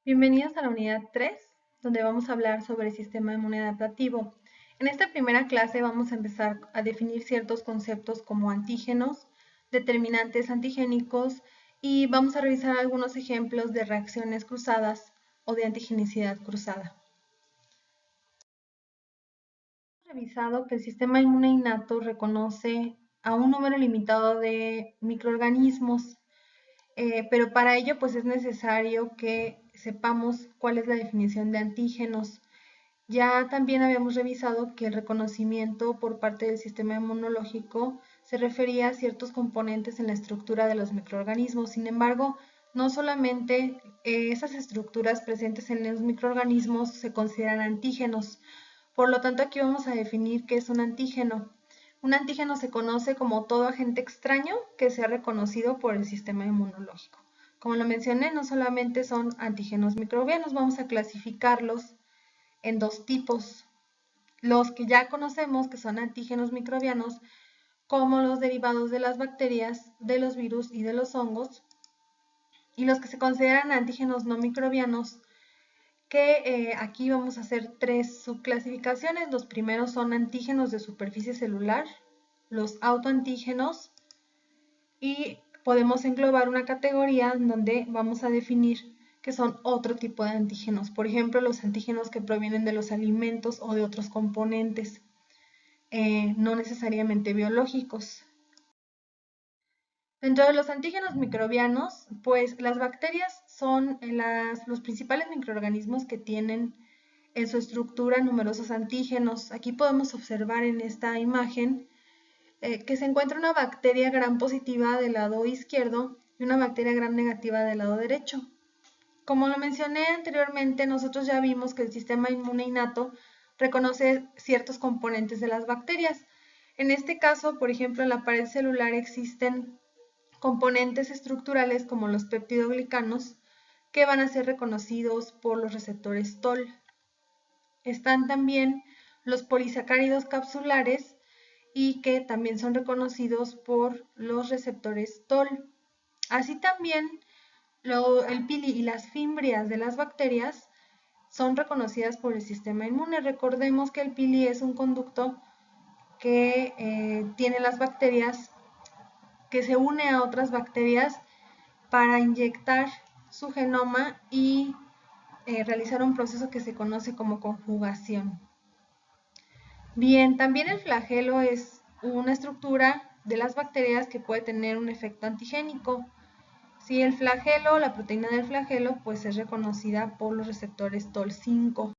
Bienvenidos a la unidad 3, donde vamos a hablar sobre el sistema inmune adaptativo. En esta primera clase vamos a empezar a definir ciertos conceptos como antígenos, determinantes antigénicos y vamos a revisar algunos ejemplos de reacciones cruzadas o de antigenicidad cruzada. Hemos revisado que el sistema inmune innato reconoce a un número limitado de microorganismos, pero para ello pues es necesario que sepamos cuál es la definición de antígenos. Ya también habíamos revisado que el reconocimiento por parte del sistema inmunológico se refería a ciertos componentes en la estructura de los microorganismos. Sin embargo, no solamente esas estructuras presentes en los microorganismos se consideran antígenos. Por lo tanto, aquí vamos a definir qué es un antígeno. Un antígeno se conoce como todo agente extraño que sea reconocido por el sistema inmunológico. Como lo mencioné, no solamente son antígenos microbianos, vamos a clasificarlos en dos tipos. Los que ya conocemos, que son antígenos microbianos, como los derivados de las bacterias, de los virus y de los hongos, y los que se consideran antígenos no microbianos, que aquí vamos a hacer tres subclasificaciones. Los primeros son antígenos de superficie celular, los autoantígenos, y podemos englobar una categoría en donde vamos a definir que son otro tipo de antígenos. Por ejemplo, los antígenos que provienen de los alimentos o de otros componentes, no necesariamente biológicos. Dentro de los antígenos microbianos, pues las bacterias son los principales microorganismos que tienen en su estructura numerosos antígenos. Aquí podemos observar en esta imagen que se encuentra una bacteria gram positiva del lado izquierdo y una bacteria gram negativa del lado derecho. Como lo mencioné anteriormente, nosotros ya vimos que el sistema inmune innato reconoce ciertos componentes de las bacterias. En este caso, por ejemplo, en la pared celular existen componentes estructurales como los peptidoglicanos que van a ser reconocidos por los receptores TOL. Están también los polisacáridos capsulares y que también son reconocidos por los receptores TOL. Así también el pili y las fimbrias de las bacterias son reconocidas por el sistema inmune. Recordemos que el pili es un conducto que tiene las bacterias, que se une a otras bacterias para inyectar su genoma y realizar un proceso que se conoce como conjugación. Bien, también el flagelo es una estructura de las bacterias que puede tener un efecto antigénico. Si el flagelo, la proteína del flagelo, pues es reconocida por los receptores TOL5.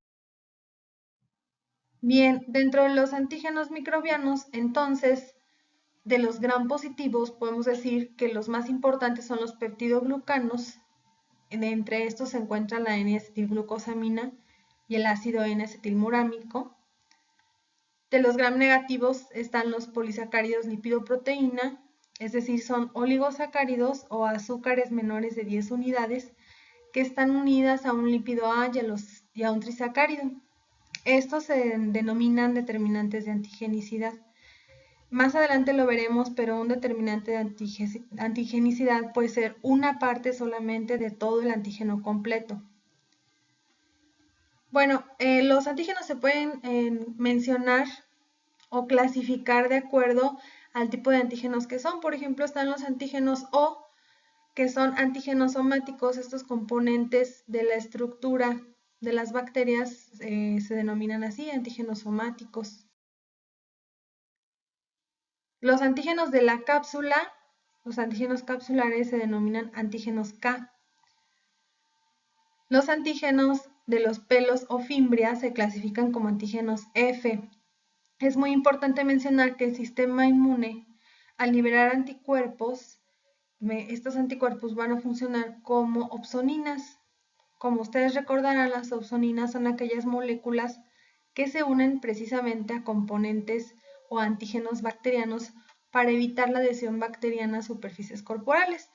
Bien, dentro de los antígenos microbianos, entonces, de los gram positivos, podemos decir que los más importantes son los peptidoglucanos. Entre estos se encuentra la N-acetilglucosamina y el ácido N-acetilmurámico. De los gram negativos están los polisacáridos lipidoproteína, es decir, son oligosacáridos o azúcares menores de 10 unidades que están unidas a un lípido A y a un trisacárido. Estos se denominan determinantes de antigenicidad. Más adelante lo veremos, pero un determinante de antigenicidad puede ser una parte solamente de todo el antígeno completo. Bueno, los antígenos se pueden mencionar o clasificar de acuerdo al tipo de antígenos que son. Por ejemplo, están los antígenos O, que son antígenos somáticos. Estos componentes de la estructura de las bacterias se denominan así, antígenos somáticos. Los antígenos de la cápsula, los antígenos capsulares se denominan antígenos K. Los antígenos de los pelos o fimbrias se clasifican como antígenos F. Es muy importante mencionar que el sistema inmune, al liberar anticuerpos, estos anticuerpos van a funcionar como opsoninas. Como ustedes recordarán, las opsoninas son aquellas moléculas que se unen precisamente a componentes o antígenos bacterianos para evitar la adhesión bacteriana a superficies corporales.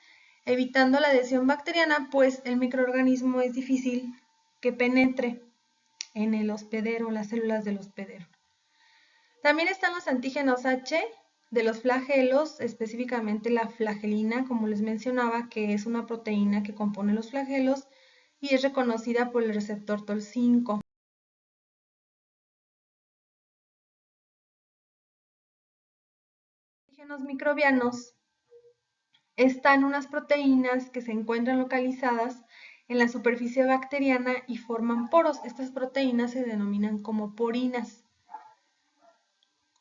Evitando la adhesión bacteriana, pues el microorganismo es difícil que penetre en el hospedero, las células del hospedero. También están los antígenos H de los flagelos, específicamente la flagelina, como les mencionaba, que es una proteína que compone los flagelos, y es reconocida por el receptor Tol5. Los antígenos microbianos están unas proteínas que se encuentran localizadas en la superficie bacteriana y forman poros. Estas proteínas se denominan como porinas.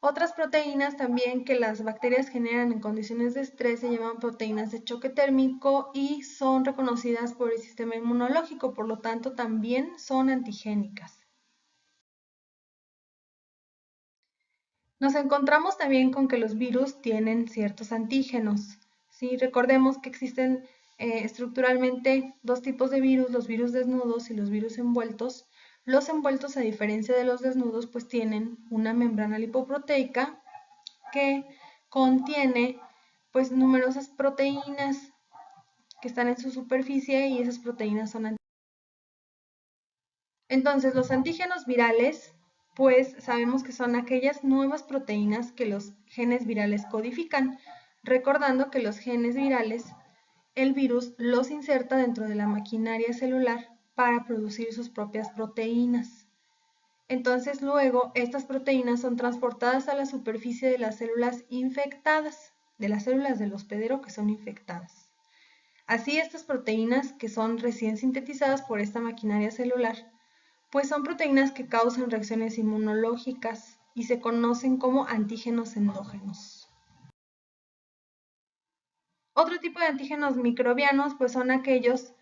Otras proteínas también que las bacterias generan en condiciones de estrés se llaman proteínas de choque térmico y son reconocidas por el sistema inmunológico, por lo tanto también son antigénicas. Nos encontramos también con que los virus tienen ciertos antígenos. ¿Sí? Recordemos que existen estructuralmente dos tipos de virus, los virus desnudos y los virus envueltos. Los envueltos, a diferencia de los desnudos, pues tienen una membrana lipoproteica que contiene pues numerosas proteínas que están en su superficie y esas proteínas son antígenos. Entonces, los antígenos virales, pues sabemos que son aquellas nuevas proteínas que los genes virales codifican, recordando que los genes virales, el virus los inserta dentro de la maquinaria celular para producir sus propias proteínas. Entonces, luego, estas proteínas son transportadas a la superficie de las células infectadas, de las células del hospedero que son infectadas. Así, estas proteínas, que son recién sintetizadas por esta maquinaria celular, pues son proteínas que causan reacciones inmunológicas y se conocen como antígenos endógenos. Otro tipo de antígenos microbianos pues son aquellos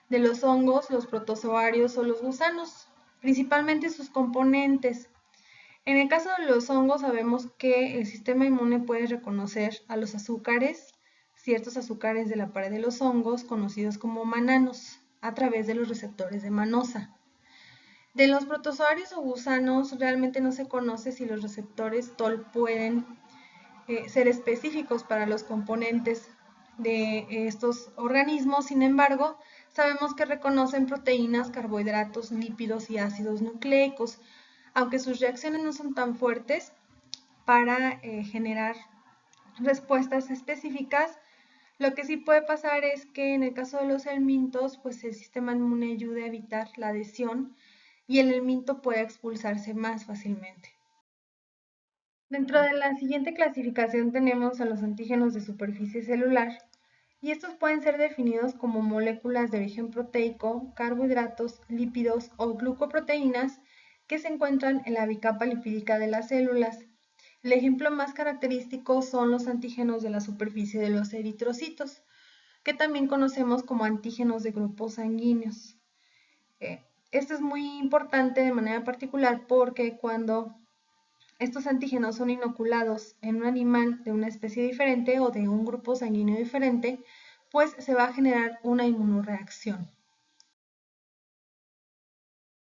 de los hongos, los protozoarios o los gusanos, principalmente sus componentes. En el caso de los hongos sabemos que el sistema inmune puede reconocer a los azúcares, ciertos azúcares de la pared de los hongos, conocidos como mananos, a través de los receptores de manosa. De los protozoarios o gusanos realmente no se conoce si los receptores TOL pueden ser específicos para los componentes de estos organismos. Sin embargo, sabemos que reconocen proteínas, carbohidratos, lípidos y ácidos nucleicos, aunque sus reacciones no son tan fuertes para generar respuestas específicas. Lo que sí puede pasar es que en el caso de los helmintos, pues el sistema inmune ayuda a evitar la adhesión y el helminto puede expulsarse más fácilmente. Dentro de la siguiente clasificación tenemos a los antígenos de superficie celular y estos pueden ser definidos como moléculas de origen proteico, carbohidratos, lípidos o glucoproteínas que se encuentran en la bicapa lipídica de las células. El ejemplo más característico son los antígenos de la superficie de los eritrocitos, que también conocemos como antígenos de grupos sanguíneos. Esto es muy importante de manera particular porque cuando estos antígenos son inoculados en un animal de una especie diferente o de un grupo sanguíneo diferente, pues se va a generar una inmunoreacción.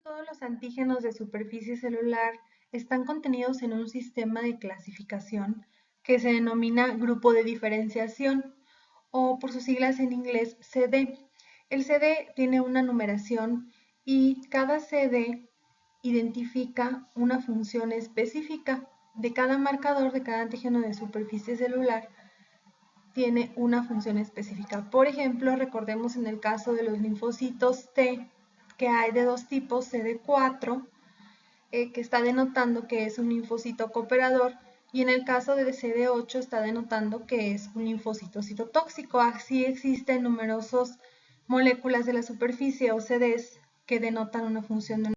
Todos los antígenos de superficie celular están contenidos en un sistema de clasificación que se denomina grupo de diferenciación o por sus siglas en inglés CD. El CD tiene una numeración y cada CD identifica una función específica de cada marcador de cada antígeno de superficie celular tiene una función específica. Por ejemplo, recordemos en el caso de los linfocitos T, que hay de dos tipos, CD4, que está denotando que es un linfocito cooperador, y en el caso de CD8 está denotando que es un linfocito citotóxico. Así existen numerosas moléculas de la superficie o CDs que denotan una función de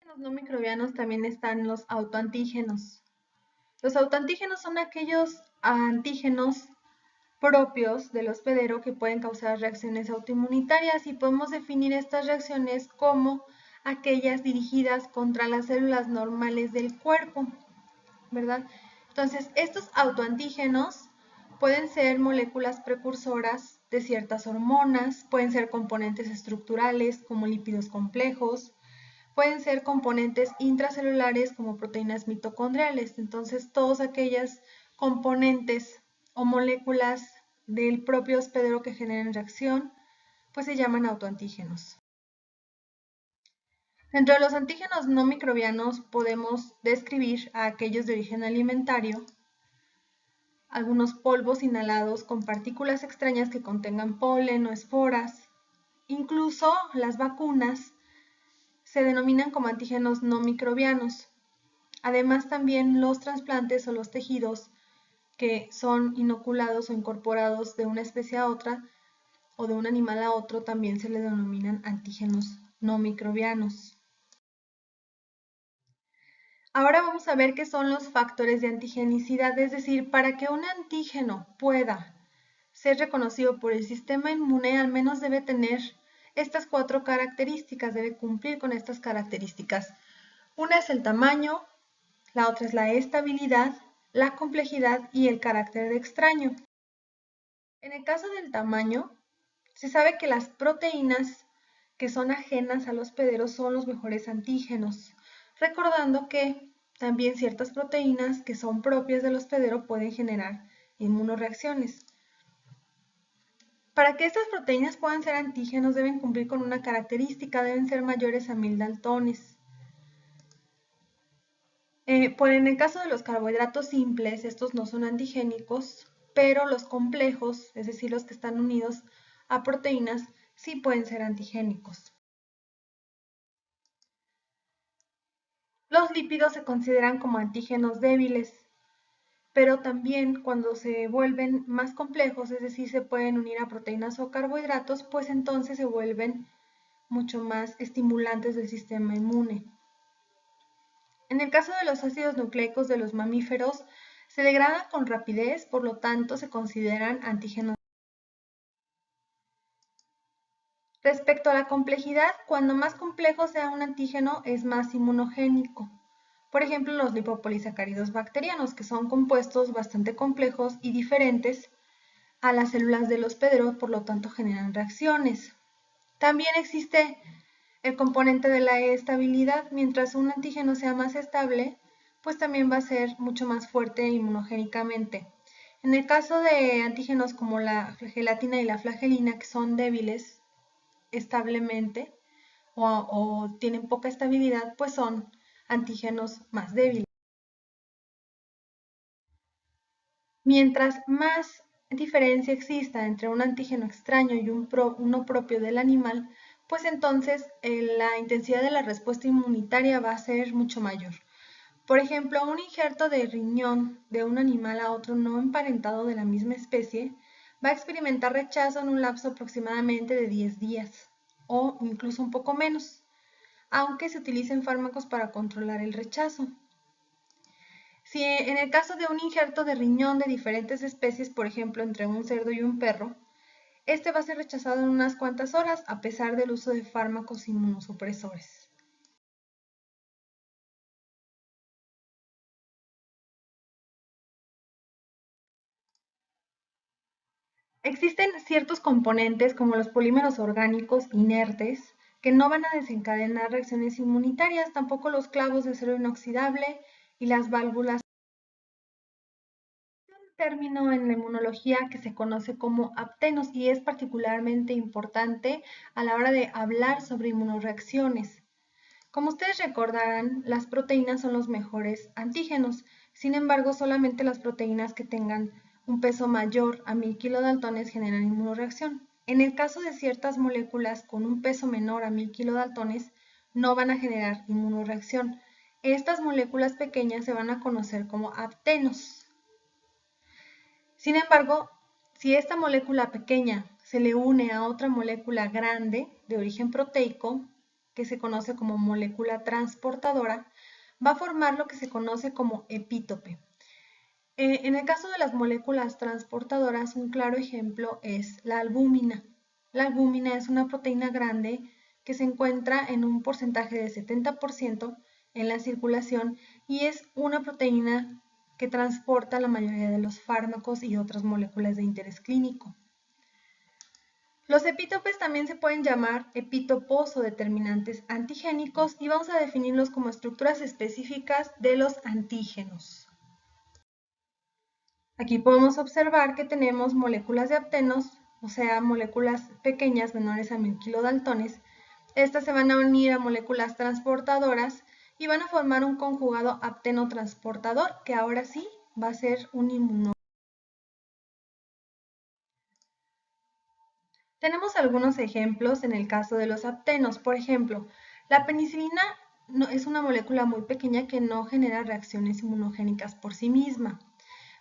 los no microbianos también están los autoantígenos. Los autoantígenos son aquellos antígenos propios del hospedero que pueden causar reacciones autoinmunitarias y podemos definir estas reacciones como aquellas dirigidas contra las células normales del cuerpo, ¿verdad? Entonces, estos autoantígenos pueden ser moléculas precursoras de ciertas hormonas, pueden ser componentes estructurales como lípidos complejos, pueden ser componentes intracelulares como proteínas mitocondriales. Entonces, todas aquellas componentes o moléculas del propio hospedero que generen reacción, pues se llaman autoantígenos. Dentro de los antígenos no microbianos podemos describir a aquellos de origen alimentario, algunos polvos inhalados con partículas extrañas que contengan polen o esporas, Incluso las vacunas se denominan como antígenos no microbianos. Además, también los trasplantes o los tejidos que son inoculados o incorporados de una especie a otra o de un animal a otro también se le denominan antígenos no microbianos. Ahora vamos a ver qué son los factores de antigenicidad, es decir, para que un antígeno pueda ser reconocido por el sistema inmune, al menos debe tener estas 4 características, debe cumplir con estas características. Una es el tamaño, la otra es la estabilidad, la complejidad y el carácter de extraño. En el caso del tamaño, se sabe que las proteínas que son ajenas al hospedero son los mejores antígenos, recordando que también ciertas proteínas que son propias del hospedero pueden generar inmunoreacciones. Para que estas proteínas puedan ser antígenos deben cumplir con una característica, deben ser mayores a 1000 daltones. En el caso de los carbohidratos simples, estos no son antigénicos, pero los complejos, es decir, los que están unidos a proteínas, sí pueden ser antigénicos. Los lípidos se consideran como antígenos débiles, pero también cuando se vuelven más complejos, es decir, se pueden unir a proteínas o carbohidratos, pues entonces se vuelven mucho más estimulantes del sistema inmune. En el caso de los ácidos nucleicos de los mamíferos, se degradan con rapidez, por lo tanto se consideran antígenos. Respecto a la complejidad, cuando más complejo sea un antígeno, es más inmunogénico. Por ejemplo, los lipopolisacáridos bacterianos, que son compuestos bastante complejos y diferentes a las células del hospedero, por lo tanto generan reacciones. También existe el componente de la estabilidad. Mientras un antígeno sea más estable, pues también va a ser mucho más fuerte inmunogénicamente. En el caso de antígenos como la gelatina y la flagelina, que son débiles establemente o tienen poca estabilidad, pues son antígenos más débiles. Mientras más diferencia exista entre un antígeno extraño y uno propio del animal, pues entonces la intensidad de la respuesta inmunitaria va a ser mucho mayor. Por ejemplo, un injerto de riñón de un animal a otro no emparentado de la misma especie va a experimentar rechazo en un lapso aproximadamente de 10 días o incluso un poco menos, aunque se utilicen fármacos para controlar el rechazo. Si en el caso de un injerto de riñón de diferentes especies, por ejemplo, entre un cerdo y un perro, este va a ser rechazado en unas cuantas horas a pesar del uso de fármacos inmunosupresores. Existen ciertos componentes como los polímeros orgánicos inertes que no van a desencadenar reacciones inmunitarias, tampoco los clavos de acero inoxidable y las válvulas. Término en la inmunología que se conoce como aptenos y es particularmente importante a la hora de hablar sobre inmunoreacciones. Como ustedes recordarán, las proteínas son los mejores antígenos. Sin embargo, solamente las proteínas que tengan un peso mayor a 1000 kilodaltones generan inmunoreacción. En el caso de ciertas moléculas con un peso menor a 1000 kilodaltones, no van a generar inmunoreacción. Estas moléculas pequeñas se van a conocer como aptenos. Sin embargo, si esta molécula pequeña se le une a otra molécula grande de origen proteico, que se conoce como molécula transportadora, va a formar lo que se conoce como epítope. En el caso de las moléculas transportadoras, un claro ejemplo es la albúmina. La albúmina es una proteína grande que se encuentra en un porcentaje de 70% en la circulación y es una proteína que transporta la mayoría de los fármacos y otras moléculas de interés clínico. Los epítopes también se pueden llamar epítopos o determinantes antigénicos y vamos a definirlos como estructuras específicas de los antígenos. Aquí podemos observar que tenemos moléculas de aptenos, o sea, moléculas pequeñas menores a 1000 kilodaltones. Estas se van a unir a moléculas transportadoras y van a formar un conjugado apteno-transportador, que ahora sí va a ser un inmunógeno. Tenemos algunos ejemplos en el caso de los aptenos. Por ejemplo, la penicilina es una molécula muy pequeña que no genera reacciones inmunogénicas por sí misma.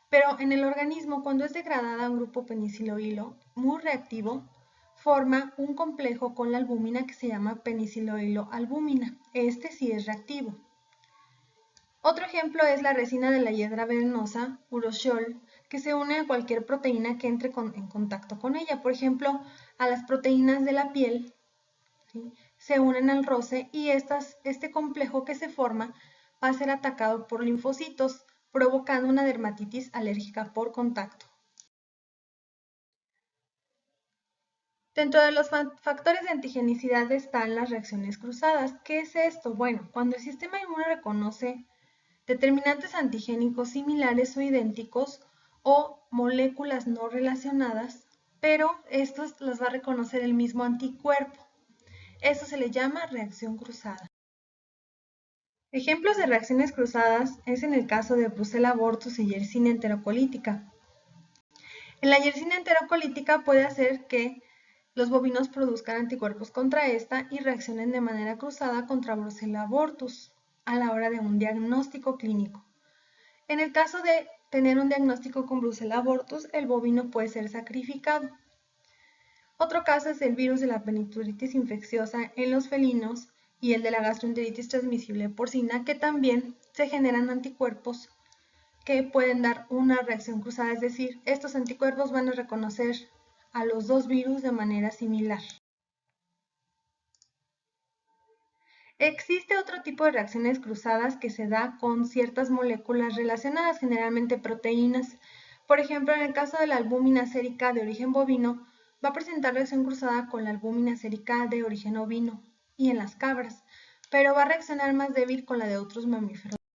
Pero en el organismo, cuando es degradada a un grupo peniciloilo muy reactivo, forma un complejo con la albúmina que se llama peniciloilo-albúmina. Este sí es reactivo. Otro ejemplo es la resina de la hiedra venenosa, urushiol, que se une a cualquier proteína que entre en contacto con ella. Por ejemplo, a las proteínas de la piel, ¿sí?, se unen al roce y este complejo que se forma va a ser atacado por linfocitos, provocando una dermatitis alérgica por contacto. Dentro de los factores de antigenicidad están las reacciones cruzadas. ¿Qué es esto? Bueno, cuando el sistema inmune reconoce determinantes antigénicos similares o idénticos o moléculas no relacionadas, pero estos las va a reconocer el mismo anticuerpo. Esto se le llama reacción cruzada. Ejemplos de reacciones cruzadas es en el caso de Brucella abortus y Yersinia enterocolítica. En la Yersinia enterocolítica puede hacer que los bovinos produzcan anticuerpos contra esta y reaccionen de manera cruzada contra Brucella abortus a la hora de un diagnóstico clínico. En el caso de tener un diagnóstico con Brucella abortus, el bovino puede ser sacrificado. Otro caso es el virus de la peritonitis infecciosa en los felinos y el de la gastroenteritis transmisible porcina, que también se generan anticuerpos que pueden dar una reacción cruzada, es decir, estos anticuerpos van a reconocer a los dos virus de manera similar. Existe otro tipo de reacciones cruzadas que se da con ciertas moléculas relacionadas, generalmente proteínas. Por ejemplo, en el caso de la albúmina sérica de origen bovino, va a presentar reacción cruzada con la albúmina sérica de origen ovino y en las cabras, pero va a reaccionar más débil con la de otros mamíferos.